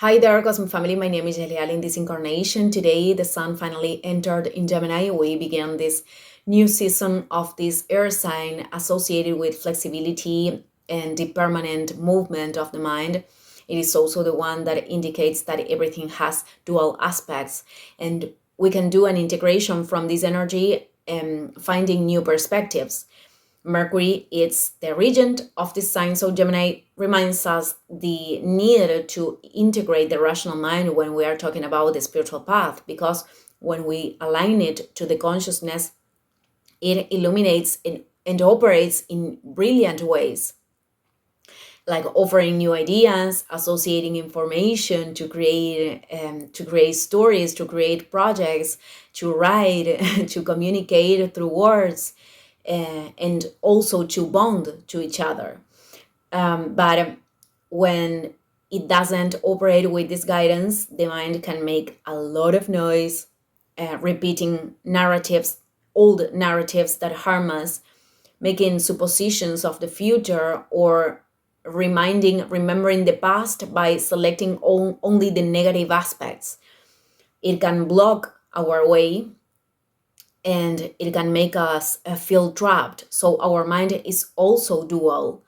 Hi there, Cosmic Family. My name is Elial. In this incarnation, today the Sun finally entered in Gemini. We began this new season of this air sign associated with flexibility and the permanent movement of the mind. It is also the one that indicates that everything has dual aspects, and we can do an integration from this energy and finding new perspectives. Mercury is the regent of this sign, so Gemini reminds us the need to integrate the rational mind when we are talking about the spiritual path, because when we align it to the consciousness, it illuminates and operates in brilliant ways, like offering new ideas, associating information to create stories, to create projects, to write, to communicate through words, and also to bond to each other. But when it doesn't operate with this guidance, the mind can make a lot of noise, repeating narratives, old narratives that harm us, making suppositions of the future, or remembering the past by selecting only the negative aspects. It can block our way, and it can make us feel trapped. So our mind is also dual.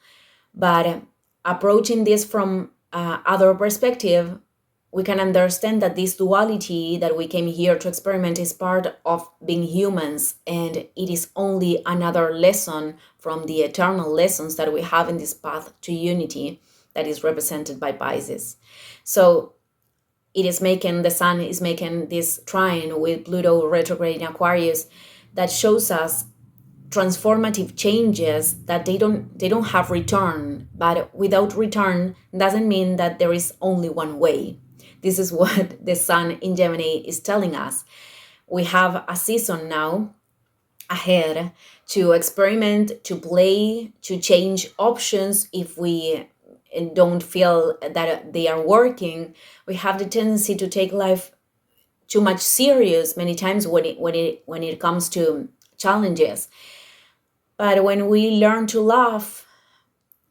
But approaching this from other perspective, we can understand that this duality that we came here to experiment is part of being humans, and it is only another lesson from the eternal lessons that we have in this path to unity that is represented by Pisces. So the sun is making this trine with Pluto retrograde in Aquarius that shows us transformative changes that they don't have return, but without return doesn't mean that there is only one way. This is what the sun in Gemini is telling us. We have a season now ahead to experiment, to play, to change options. If we don't feel that they are working, we have the tendency to take life too much serious many times when it comes to challenges. But when we learn to laugh,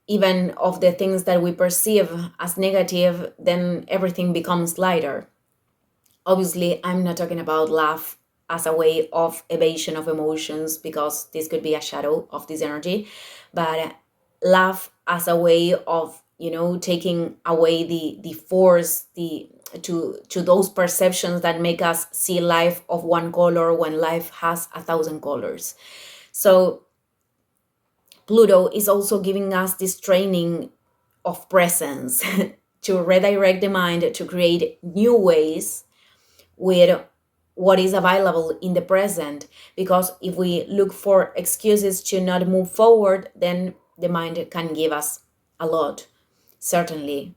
even of the things that we perceive as negative, then everything becomes lighter. Obviously, I'm not talking about laugh as a way of evasion of emotions, because this could be a shadow of this energy, but laugh as a way of, taking away the force, to those perceptions that make us see life of one color when life has 1,000 colors. So Pluto is also giving us this training of presence to redirect the mind to create new ways with what is available in the present. Because if we look for excuses to not move forward, then the mind can give us a lot, certainly.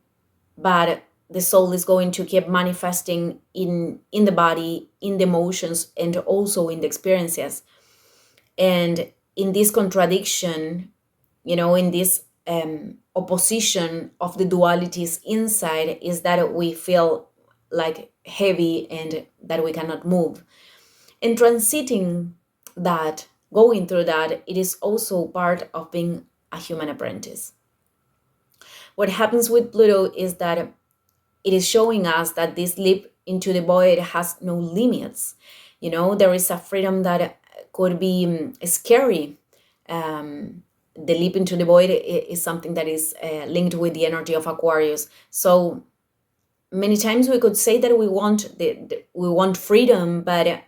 But the soul is going to keep manifesting in the body, in the emotions, and also in the experiences. And in this contradiction, in this opposition of the dualities inside, is that we feel like heavy and that we cannot move. And transiting that, going through that, it is also part of being a human apprentice. What happens with Pluto is that it is showing us that this leap into the void has no limits. There is a freedom that could be scary. The leap into the void is something that is linked with the energy of Aquarius. So many times we could say that we want freedom, but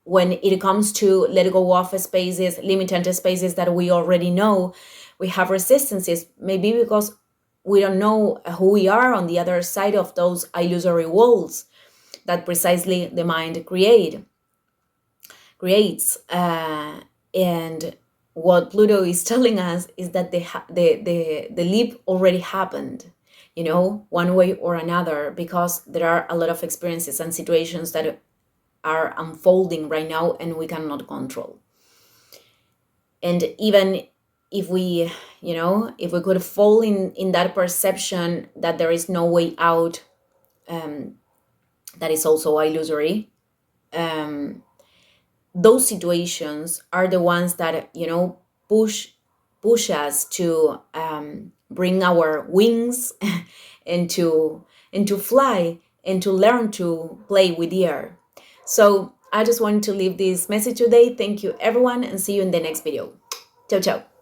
when it comes to let go of spaces, limited spaces that we already know, we have resistances. Maybe because we don't know who we are on the other side of those illusory walls that precisely the mind creates. And what Pluto is telling us is that the leap already happened, one way or another, because there are a lot of experiences and situations that are unfolding right now and we cannot control. And even if we could fall in that perception that there is no way out, that is also illusory. Those situations are the ones that push us to bring our wings and to and to fly and to learn to play with the air. So I just wanted to leave this message today. Thank you everyone, and see you in the next video. Ciao, ciao.